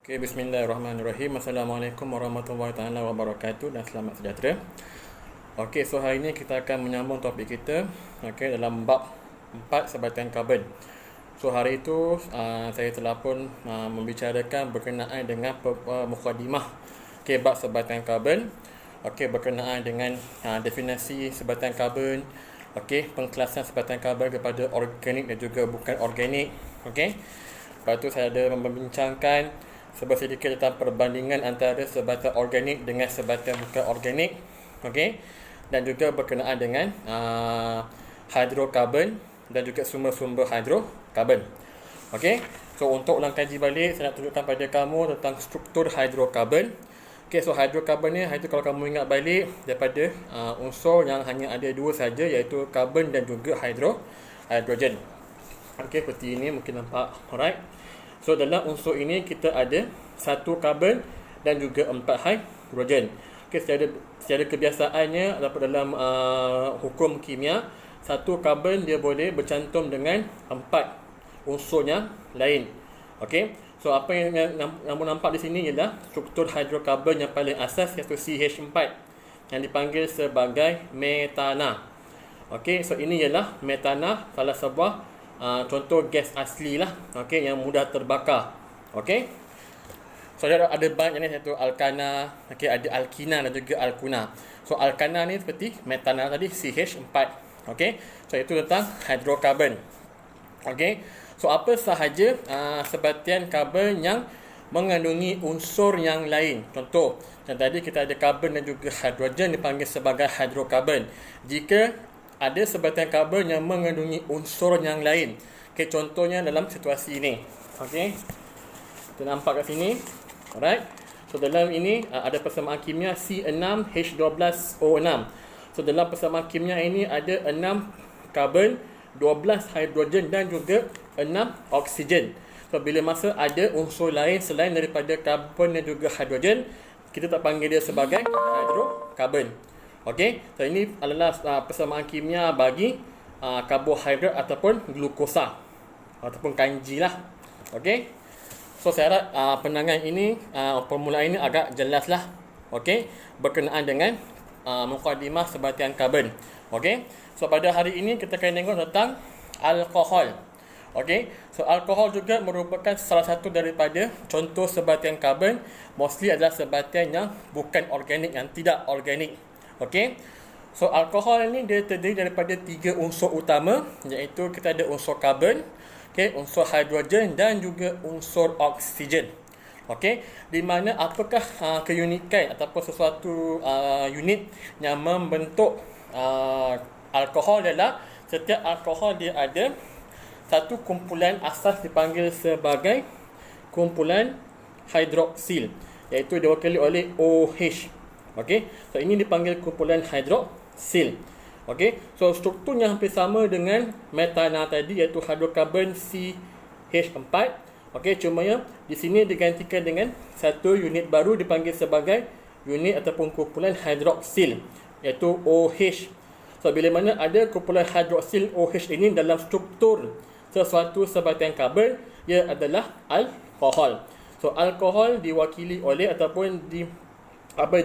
Okay, bismillahirrahmanirrahim. Assalamualaikum warahmatullahi taala wabarakatuh dan selamat sejahtera. Okey, so hari ini kita akan menyambung topik kita dalam bab 4 sebatian karbon. So hari itu saya telah pun membicarakan berkenaan dengan mukadimah bab sebatian karbon. Berkenaan dengan definisi sebatian karbon, pengkelasan sebatian karbon kepada organik dan juga bukan organik. Lepas tu saya ada membincangkan sedikit tentang perbandingan antara sebatian organik dengan sebatian bukan organik. Dan juga berkenaan dengan hidrokarbon dan juga sumber-sumber hidrokarbon. So untuk ulang kaji balik, saya nak tunjukkan pada kamu tentang struktur hidrokarbon. So hidrokarbon ni, itu kalau kamu ingat balik daripada unsur yang hanya ada dua saja, iaitu karbon dan juga hidrogen. Seperti ini mungkin nampak. Alright. So dalam unsur ini kita ada satu karbon dan juga 4 hidrogen. Secara kebiasaannya dalam hukum kimia, satu karbon dia boleh bercantum dengan 4 unsur yang lain. So apa yang nampak di sini ialah struktur hidrokarbon yang paling asas, iaitu CH4 yang dipanggil sebagai metana. So ini ialah metana, salah sebuah contoh gas asli lah, yang mudah terbakar. So ada banyak jenis, iaitu alkana, ada alkina dan juga alkuna. So alkana ni seperti metana tadi, CH4. So itu tentang hidrokarbon. So apa sahaja sebatian karbon yang mengandungi unsur yang lain. Contoh, yang tadi kita ada karbon dan juga hidrogen dipanggil sebagai hidrokarbon. Jika ada sebatian karbon yang mengandungi unsur yang lain. Contohnya dalam situasi ini. Kita nampak kat sini. Alright. So dalam ini ada persamaan kimia C6H12O6. So dalam persamaan kimia ini ada 6 karbon, 12 hidrogen dan juga 6 oksigen. So bila masa ada unsur lain selain daripada karbon dan juga hidrogen, kita tak panggil dia sebagai hidrokarbon. So ini adalah persamaan kimia bagi karbohidrat ataupun glukosa ataupun kanji lah. So saya harap penangan ini, permulaan ini agak jelas lah. Berkenaan dengan mukadimah sebatian karbon. So pada hari ini kita akan tengok tentang alkohol. So alkohol juga merupakan salah satu daripada contoh sebatian karbon. Mostly adalah sebatian yang bukan organik, yang tidak organik. So alkohol ni dia terdiri daripada 3 unsur utama, iaitu kita ada unsur karbon, unsur hidrogen dan juga unsur oksigen. Di mana apakah keunikan ataupun sesuatu unit yang membentuk alkohol adalah setiap alkohol dia ada satu kumpulan asas dipanggil sebagai kumpulan hidroksil, iaitu diwakili oleh OH. So ini dipanggil kumpulan hidroksil. So strukturnya hampir sama dengan metana tadi, iaitu hidrokarbon CH4. Cuma di sini digantikan dengan satu unit baru dipanggil sebagai unit ataupun kumpulan hidroksil, iaitu OH. So bila mana ada kumpulan hidroksil OH ini dalam struktur sesuatu sebatian karbon, ia adalah alkohol. So alkohol diwakili oleh ataupun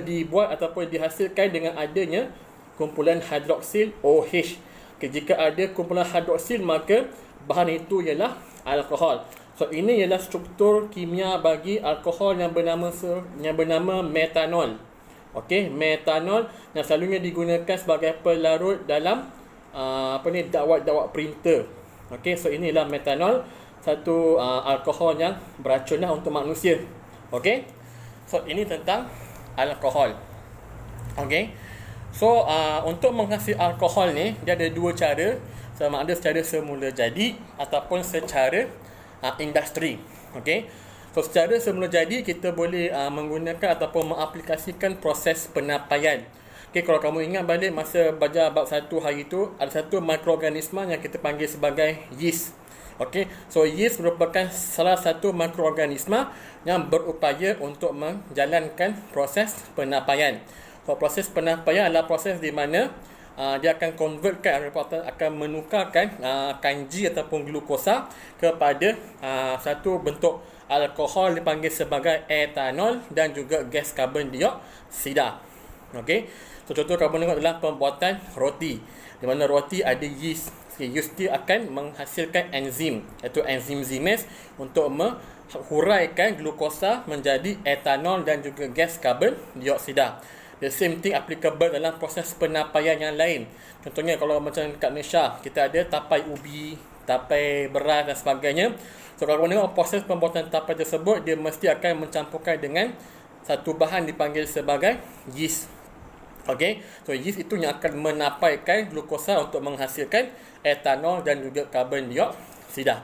dibuat ataupun dihasilkan dengan adanya kumpulan hidroksil OH. Jika ada kumpulan hidroksil, maka bahan itu ialah alkohol. So ini ialah struktur kimia bagi alkohol yang bernama metanol. Metanol yang selalunya digunakan sebagai pelarut dalam dakwat printer. So inilah metanol, satu alkohol yang beracun lah untuk manusia. So ini tentang alkohol. So untuk menghasil alkohol ni, dia ada dua cara, sama ada secara semula jadi ataupun secara industri. So secara semula jadi, kita boleh menggunakan ataupun mengaplikasikan proses penapaian. Kalau kamu ingat balik masa belajar bab 1 hari itu, ada satu mikroorganisma yang kita panggil sebagai yeast. So yeast merupakan salah satu mikroorganisma yang berupaya untuk menjalankan proses penapaian. So proses penapaian adalah proses di mana dia akan convertkan, akan menukarkan kanji ataupun glukosa kepada satu bentuk alkohol dipanggil sebagai etanol dan juga gas karbon dioksida. Okey. So contoh kamu tengok dalam pembuatan roti. Di mana roti ada yeast. Yeast dia akan menghasilkan enzim, iaitu enzim Zymes untuk menghuraikan glukosa menjadi etanol dan juga gas karbon dioksida. The same thing applicable dalam proses penapaian yang lain. Contohnya kalau macam kat Malaysia, kita ada tapai ubi, tapai beras dan sebagainya. So kalau kamu tengok proses pembuatan tapai tersebut, dia mesti akan mencampurkan dengan satu bahan dipanggil sebagai yeast. Okey, so yeast itu yang akan menapaikan glukosa untuk menghasilkan etanol dan juga karbon dioksida.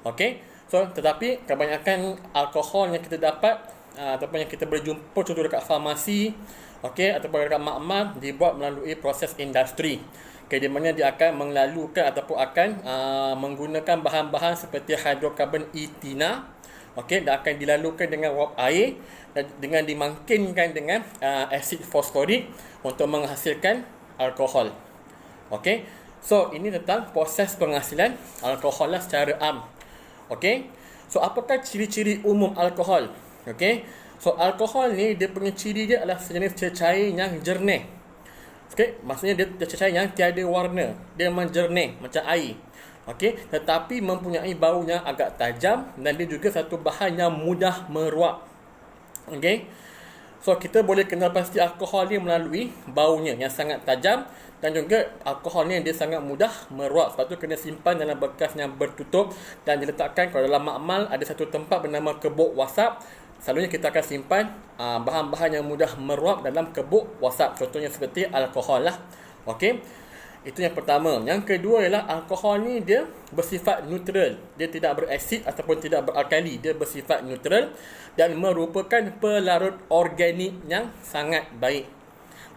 Okey, so tetapi kebanyakan alkohol yang kita dapat ataupun yang kita boleh jumpa contoh dekat farmasi, okey, ataupun dekat makmal, dibuat melalui proses industri. Okay, di mana dia akan melalukan ataupun akan menggunakan bahan-bahan seperti hidrokarbon etina, okey, dan akan dilalukan dengan wap air dan dengan dimangkinkan dengan asid fosforik untuk menghasilkan alkohol. Okey, so ini tentang proses penghasilan alkohol lah secara am. Okey, so apakah ciri-ciri umum alkohol? Okey, so alkohol ni dia punya ciri dia adalah sejenis cecair yang jernih. Okey, maksudnya dia cecair yang tiada warna, dia menjernih macam air. Okey, tetapi mempunyai bau yang agak tajam dan dia juga satu bahan yang mudah meruap. Okey, so kita boleh kenal pasti alkohol ni melalui baunya yang sangat tajam dan juga alkohol ni dia sangat mudah meruap. Sebab tu kena simpan dalam bekas yang bertutup dan diletakkan kalau dalam makmal ada satu tempat bernama kebuk wasap. Selalunya kita akan simpan bahan-bahan yang mudah meruap dalam kebuk wasap. Contohnya seperti alkohol lah. Okey, itu yang pertama. Yang kedua ialah alkohol ni dia bersifat neutral. Dia tidak berasid ataupun tidak beralkali. Dia bersifat neutral dan merupakan pelarut organik yang sangat baik.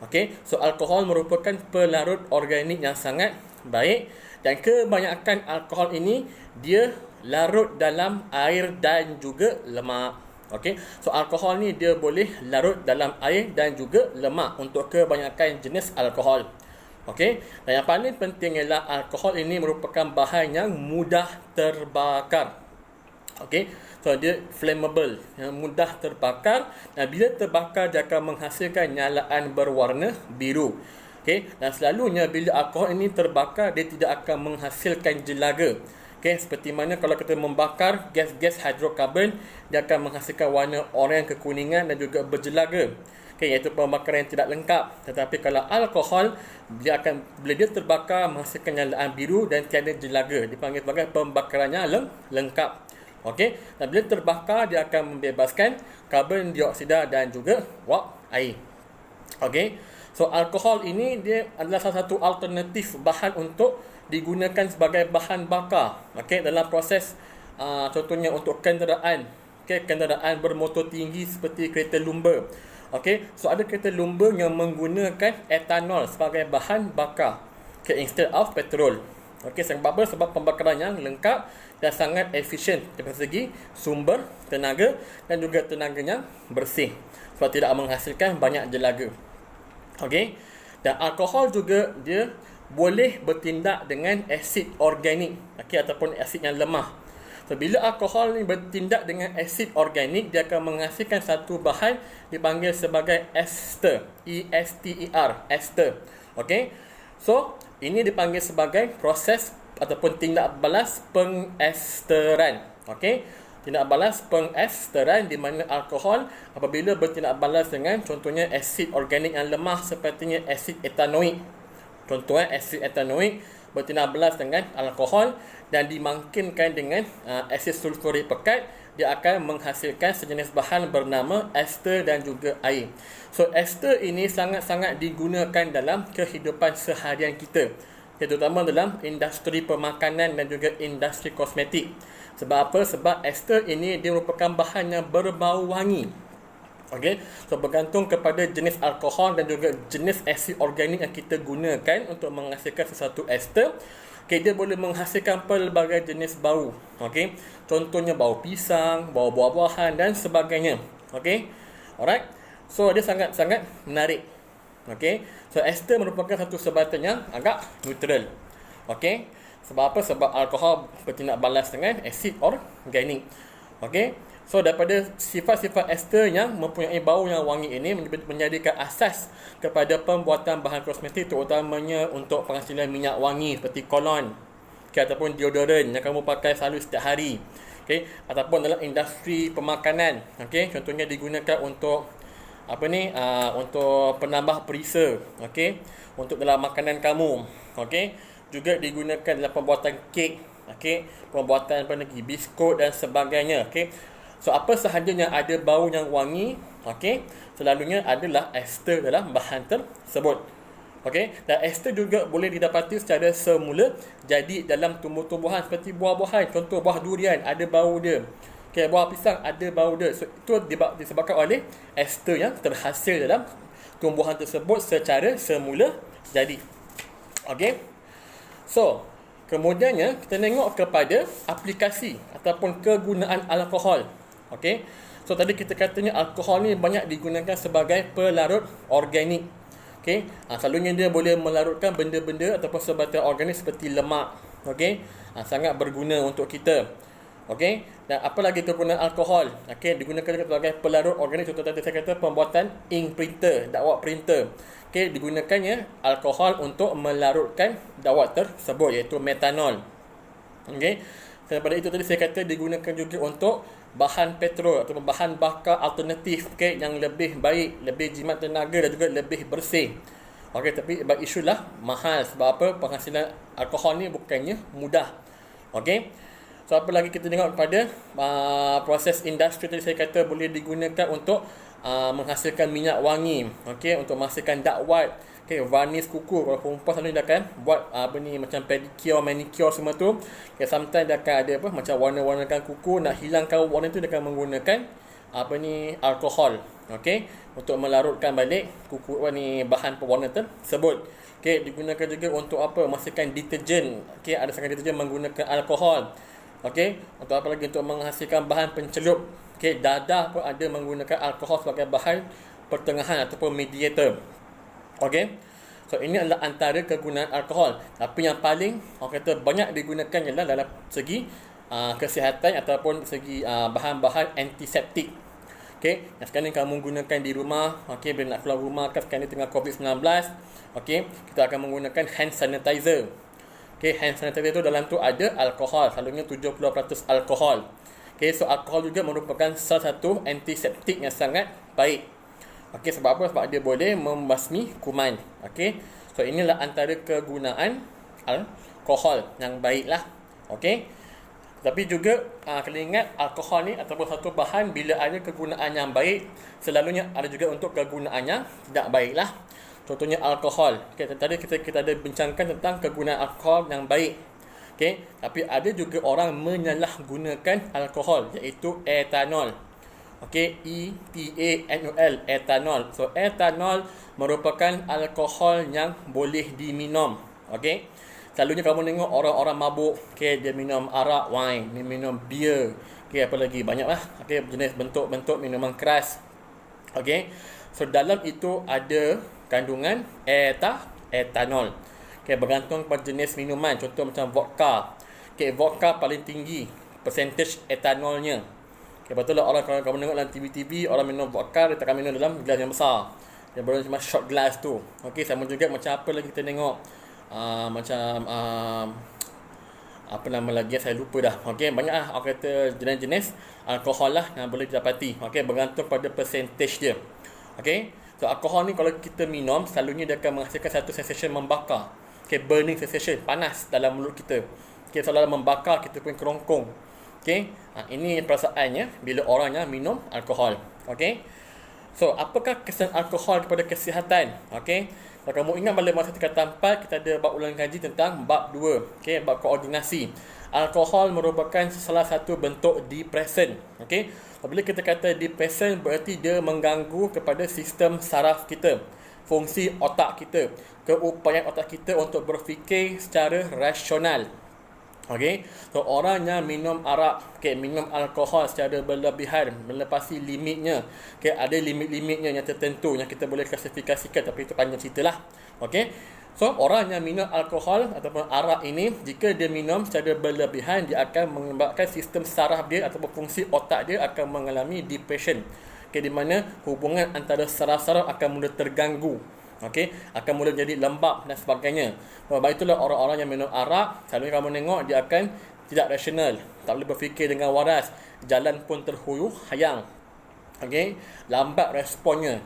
Okey, so alkohol merupakan pelarut organik yang sangat baik dan kebanyakan alkohol ini dia larut dalam air dan juga lemak. Okey, so alkohol ni dia boleh larut dalam air dan juga lemak untuk kebanyakan jenis alkohol. Okey, dan yang paling penting ialah alkohol ini merupakan bahan yang mudah terbakar. Okey, so dia flammable, yang mudah terbakar dan bila terbakar dia akan menghasilkan nyalaan berwarna biru. Okey, dan selalunya bila alkohol ini terbakar dia tidak akan menghasilkan jelaga. Okey, seperti mana kalau kita membakar gas-gas hidrokarbon, dia akan menghasilkan warna oranye kekuningan dan juga berjelaga. Okey, iaitu pembakaran yang tidak lengkap. Tetapi kalau alkohol, dia akan bila dia terbakar menghasilkan nyalaan biru dan tiada jelaga. Dipanggil sebagai pembakarannya lengkap. Okey, dan bila terbakar dia akan membebaskan karbon dioksida dan juga wap air. Okey, so alkohol ini dia adalah salah satu alternatif bahan untuk digunakan sebagai bahan bakar. Okey, dalam proses contohnya untuk kenderaan. Okey, kenderaan bermotor tinggi seperti kereta lumba. Okey, so ada kereta lumba yang menggunakan etanol sebagai bahan bakar, okay, instead of petrol. Okey, sebab apa? Sebab pembakaran yang lengkap dan sangat efisien dari segi sumber tenaga dan juga tenaganya bersih. Sebab tidak menghasilkan banyak jelaga. Okey, dan alkohol juga dia boleh bertindak dengan asid organik, okey, ataupun asid yang lemah. So, bila alkohol ni bertindak dengan asid organik, dia akan menghasilkan satu bahan dipanggil sebagai ester. E-S-T-E-R, ester. Okey, so ini dipanggil sebagai proses ataupun tindak balas pengesteran. Okey, tindak balas pengesteran di mana alkohol apabila bertindak balas dengan contohnya asid organik yang lemah sepertinya asid etanoik. Contohnya asid etanoik bertindak balas dengan alkohol dan dimangkinkan dengan asid sulfurik pekat, dia akan menghasilkan sejenis bahan bernama ester dan juga air. So ester ini sangat-sangat digunakan dalam kehidupan seharian kita, terutama dalam industri pemakanan dan juga industri kosmetik. Sebab apa? Sebab ester ini dia merupakan bahan yang berbau wangi. Okey, so bergantung kepada jenis alkohol dan juga jenis asid organik yang kita gunakan untuk menghasilkan sesuatu ester. Okey, dia boleh menghasilkan pelbagai jenis bau. Okey, contohnya bau pisang, bau buah-buahan dan sebagainya. Okey, alright. So dia sangat-sangat menarik. Okey, so ester merupakan satu sebatan yang agak neutral. Okey, sebab apa? Sebab alkohol bertindak balas dengan asid organik. Okey, So daripada sifat-sifat ester yang mempunyai bau yang wangi ini menjadikan asas kepada pembuatan bahan kosmetik, terutamanya untuk penghasilan minyak wangi seperti cologne, ataupun deodoran yang kamu pakai selalu setiap hari, ataupun dalam industri pemakanan, contohnya digunakan untuk untuk penambah perisa, untuk dalam makanan kamu, juga digunakan dalam pembuatan kek, pembuatan biskut dan sebagainya, So apa sahaja yang ada bau yang wangi, selalunya adalah ester dalam bahan tersebut. Dan ester juga boleh didapati secara semula jadi dalam tumbuh-tumbuhan seperti buah-buahan. Contoh buah durian ada bau dia. Buah pisang ada bau dia. So itu disebabkan oleh ester yang terhasil dalam tumbuhan tersebut secara semula jadi. So kemudiannya kita tengok kepada aplikasi ataupun kegunaan alkohol. So tadi kita katanya alkohol ni banyak digunakan sebagai pelarut organik. Selalunya dia boleh melarutkan benda-benda ataupun sebatai organik seperti lemak. Sangat berguna untuk kita. Dan apa lagi kegunaan alkohol? Digunakan sebagai pelarut organik. Contoh tadi saya kata pembuatan ink printer, dakwat printer. Digunakannya alkohol untuk melarutkan dakwat tersebut, iaitu metanol. Daripada itu tadi saya kata digunakan juga untuk bahan petrol atau bahan bakar alternatif, yang lebih baik, lebih jimat tenaga dan juga lebih bersih. Tapi isu lah mahal. Sebab apa? Penghasilan alkohol ni bukannya mudah. So apa lagi kita tengok kepada proses industri tadi saya kata boleh digunakan untuk menghasilkan minyak wangi, untuk menghasilkan dakwat, varnish kuku. Kalau perempuan selalu dia akan buat macam pedicure, manicure semua tu. Sometimes dia akan ada macam warna-warnakan kuku. Nak hilangkan warna tu dia akan menggunakan alkohol, untuk melarutkan balik kuku bahan pewarna tersebut. Digunakan juga untuk menghasilkan deterjen. Ada sangat deterjen menggunakan alkohol. Untuk apa lagi? Untuk menghasilkan bahan pencelup. Dadah pun ada menggunakan alkohol sebagai bahan pertengahan ataupun mediator. So ini adalah antara kegunaan alkohol. Tapi yang paling banyak digunakan ialah dalam segi kesihatan ataupun segi bahan-bahan antiseptik. Yang sekarang ni kamu gunakan di rumah, bila nak keluar rumah, sekarang ni tengah COVID-19, kita akan menggunakan hand sanitizer. Hand sanitizer tu dalam tu ada alkohol, selalunya 70% alkohol. So alkohol juga merupakan salah satu antiseptik yang sangat baik. Sebab apa? Sebab dia boleh membasmi kuman. So inilah antara kegunaan alkohol yang baiklah. Tapi juga kena ingat alkohol ni ataupun satu bahan bila ada kegunaan yang baik, selalunya ada juga untuk kegunaan yang tidak baiklah. Contohnya alkohol. Tadi kita ada bincangkan tentang kegunaan alkohol yang baik. Tapi ada juga orang menyalahgunakan alkohol, iaitu etanol. E-T-A-N-O-L, etanol. So etanol merupakan alkohol yang boleh diminum. Selalunya kamu tengok orang-orang mabuk, dia minum arak, wine, dia minum beer, apa lagi banyaklah, jenis bentuk-bentuk minuman keras. So dalam itu ada kandungan etanol. Bergantung pada jenis minuman. Contoh macam vodka. Vodka paling tinggi percentage etanolnya. Betul lah, orang kalau kamu tengok dalam TV-TV, orang minum vodka, dia takkan minum dalam gelas yang besar. Dia baru cuma shot glass tu. Sama juga macam apa lagi kita tengok, apa nama lagi saya lupa dah. Banyak lah orang kata jenis-jenis alkohol lah yang boleh didapati. Bergantung pada percentage dia. So alkohol ni kalau kita minum, selalunya dia akan menghasilkan satu sensation membakar. Burning sensation, panas dalam mulut kita. Selalu membakar kita punya kerongkong. Ini perasaannya bila orang yang minum alkohol. So apakah kesan alkohol kepada kesihatan? Kalau kamu ingat pada masa tingkatan 4, kita ada bab ulang kaji tentang bab 2, bab koordinasi. Alkohol merupakan salah satu bentuk depresan. Apabila kita kata depresan, berarti dia mengganggu kepada sistem saraf kita, fungsi otak kita, keupayaan otak kita untuk berfikir secara rasional. Okey, so orang yang minum arak, minum alkohol secara berlebihan, melepasi limitnya. Ada limit-limitnya yang tertentu yang kita boleh klasifikasikan, tapi itu panjang ceritalah. Okey. So orang yang minum alkohol ataupun arak ini, jika dia minum secara berlebihan, dia akan menyebabkan sistem saraf dia ataupun fungsi otak dia akan mengalami depression. Di mana hubungan antara saraf-saraf akan mula terganggu. Akan mula jadi lembab dan sebagainya. Sebab itulah orang-orang yang minum arak, selalu kamu tengok dia akan tidak rasional, tak boleh berfikir dengan waras, jalan pun terhuyuh hayang. Lambat responnya.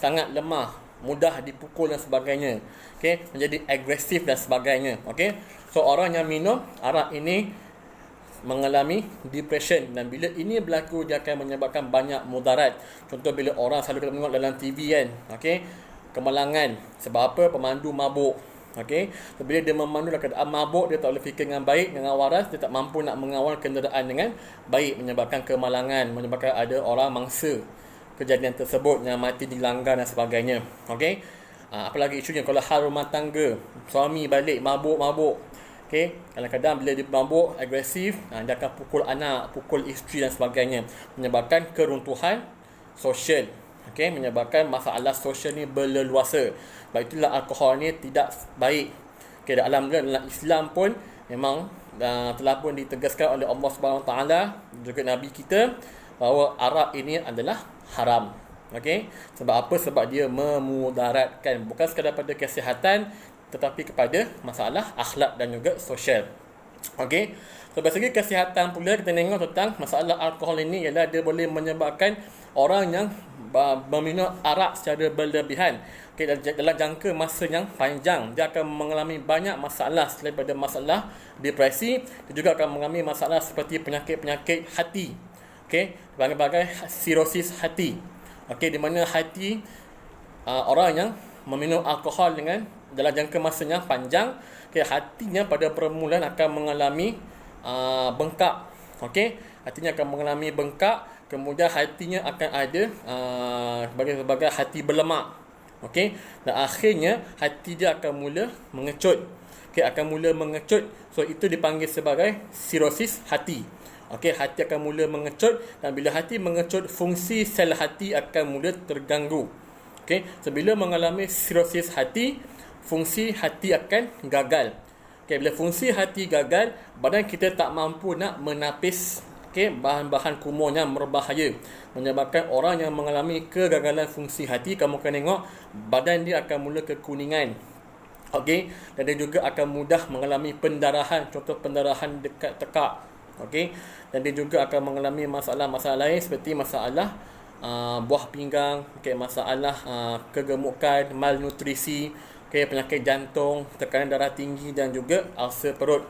Sangat lemah, mudah dipukul dan sebagainya. Menjadi agresif dan sebagainya. So orang yang minum arak ini mengalami depression, dan bila ini berlaku dia akan menyebabkan banyak mudarat. Contoh bila orang selalu kita tengok dalam TV kan, kemalangan. Sebab apa? Pemandu mabuk. So, bila dia memandu dalam keadaan mabuk, dia tak boleh fikir dengan baik, dengan waras, dia tak mampu nak mengawal kenderaan dengan baik, menyebabkan kemalangan, menyebabkan ada orang mangsa kejadian tersebut yang mati dilanggar dan sebagainya. Apalagi isunya kalau hal rumah tangga, suami balik mabuk-mabuk. Kadang-kadang bila dia mabuk, agresif, dia akan pukul anak, pukul isteri dan sebagainya, menyebabkan keruntuhan sosial. Menyebabkan masalah sosial ni berleluasa. Sebab itulah alkohol ni tidak baik. Alhamdulillah dalam Islam pun memang telah pun ditegaskan oleh Allah Subhanahu Wa Taala, juga Nabi kita, bahawa arak ini adalah haram. Sebab apa? Sebab dia memudaratkan, bukan sekadar pada kesihatan, tetapi kepada masalah akhlak dan juga sosial. So dari segi kesihatan pula, kita tengok tentang masalah alkohol ini ialah dia boleh menyebabkan orang yang meminum arak secara berlebihan, dalam jangka masa yang panjang, dia akan mengalami banyak masalah selain daripada masalah depresi. Dia juga akan mengalami masalah seperti penyakit-penyakit hati, berbagai sirosis hati, di mana hati orang yang meminum alkohol dengan dalam jangka masa yang panjang, hatinya pada permulaan akan mengalami bengkak. Hatinya akan mengalami bengkak, kemudian hatinya akan ada sebagai hati berlemak. Dan akhirnya hati dia akan mula mengecut. So itu dipanggil sebagai sirosis hati. Hati akan mula mengecut, dan bila hati mengecut, fungsi sel hati akan mula terganggu. So bila mengalami sirosis hati, fungsi hati akan gagal. Bila fungsi hati gagal, badan kita tak mampu nak menapis bahan-bahan kumuh yang berbahaya, menyebabkan orang yang mengalami kegagalan fungsi hati, kamu akan tengok badan dia akan mula kekuningan. Dan dia juga akan mudah mengalami pendarahan, contoh pendarahan dekat tekak. Dan dia juga akan mengalami masalah-masalah lain seperti masalah buah pinggang, masalah kegemukan, malnutrisi, penyakit jantung, tekanan darah tinggi, dan juga ulcer perut.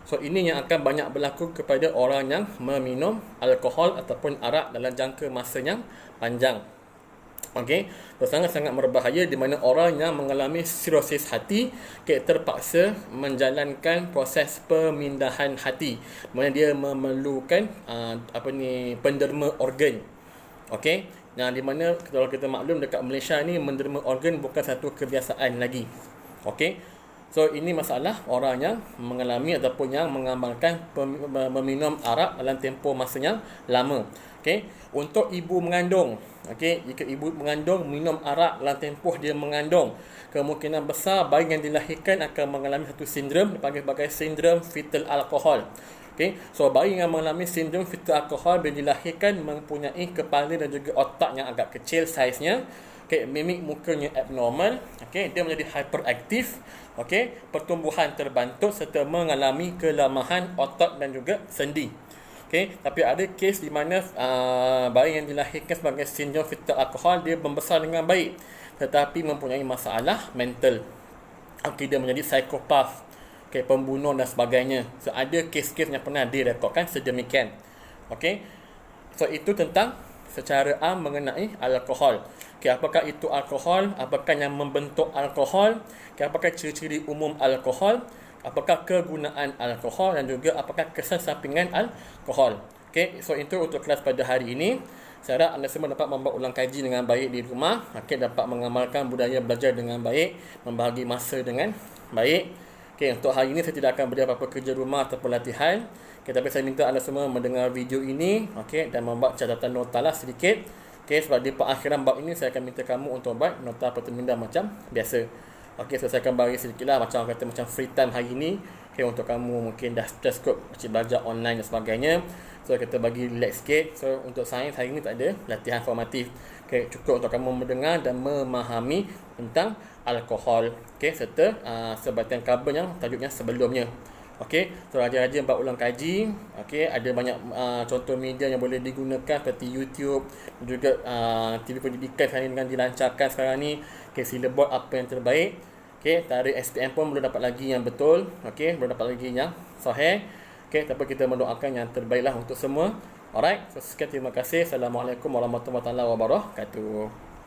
So ini yang akan banyak berlaku kepada orang yang meminum alkohol ataupun arak dalam jangka masa yang panjang. So sangat-sangat berbahaya, di mana orang yang mengalami sirosis hati terpaksa menjalankan proses pemindahan hati, mana dia memerlukan penderma organ. Yang di mana kalau kita maklum dekat Malaysia ni, menderma organ bukan satu kebiasaan lagi. So ini masalah orang yang mengalami ataupun yang mengamalkan meminum arak dalam tempoh masa yang lama. Untuk ibu mengandung, jika ibu mengandung minum arak dalam tempoh dia mengandung, kemungkinan besar bayi yang dilahirkan akan mengalami satu sindrom dipanggil sebagai sindrom fetal alkohol. So bayi yang mengalami sindrom fetal alkohol bila dilahirkan mempunyai kepala dan juga otak yang agak kecil saiznya. Mimik mukanya abnormal, dia menjadi hyperaktif, pertumbuhan terbantuk serta mengalami kelemahan otak dan juga sendi. Tapi ada kes di mana bayi yang dilahirkan sebagai sindrom fetal alkohol, dia membesar dengan baik tetapi mempunyai masalah mental. Dia menjadi psikopat, pembunuh dan sebagainya. So ada kes-kes yang pernah direkodkan sedemikian. So itu tentang secara mengenai alkohol. Apakah itu alkohol? Apakah yang membentuk alkohol? Apakah ciri-ciri umum alkohol? Apakah kegunaan alkohol? Dan juga apakah kesan sampingan alkohol? So itu untuk kelas pada hari ini. Saya harap anda semua dapat membuat ulang kaji dengan baik di rumah. Dapat mengamalkan budaya belajar dengan baik, membahagi masa dengan baik. Okay, untuk hari ini saya tidak akan beri apa-apa kerja rumah ataupun latihan. Okay, tapi saya minta anda semua mendengar video ini, okay, dan membuat catatan nota lah sedikit. Okay, sebab di perakhiran bab ini saya akan minta kamu untuk buat nota pertemuan macam biasa. Okay, so saya akan bagi sedikit lah macam kata macam free time hari ini. Okay, untuk kamu mungkin dah stress kot macam belajar online dan sebagainya. So kita bagi relax sikit. So untuk sains hari ini tak ada latihan formatif. Okay, cukup untuk kamu mendengar dan memahami tentang alkohol, okay, serta sebatian karbon yang tajuknya sebelumnya. Okay, so rajin-rajin buat ulang kaji. Okay, ada banyak contoh media yang boleh digunakan seperti YouTube, juga TV pendidikan sekarang dengan dilancarkan sekarang ni. Okay, sila buat apa yang terbaik. Okay, tarikh SPM pun belum dapat lagi yang betul. Okay, belum dapat lagi yang sahih. Okay, tapi kita mendoakan yang terbaiklah untuk semua. Alright, so sekian, terima kasih. Assalamualaikum warahmatullahi wabarakatuh.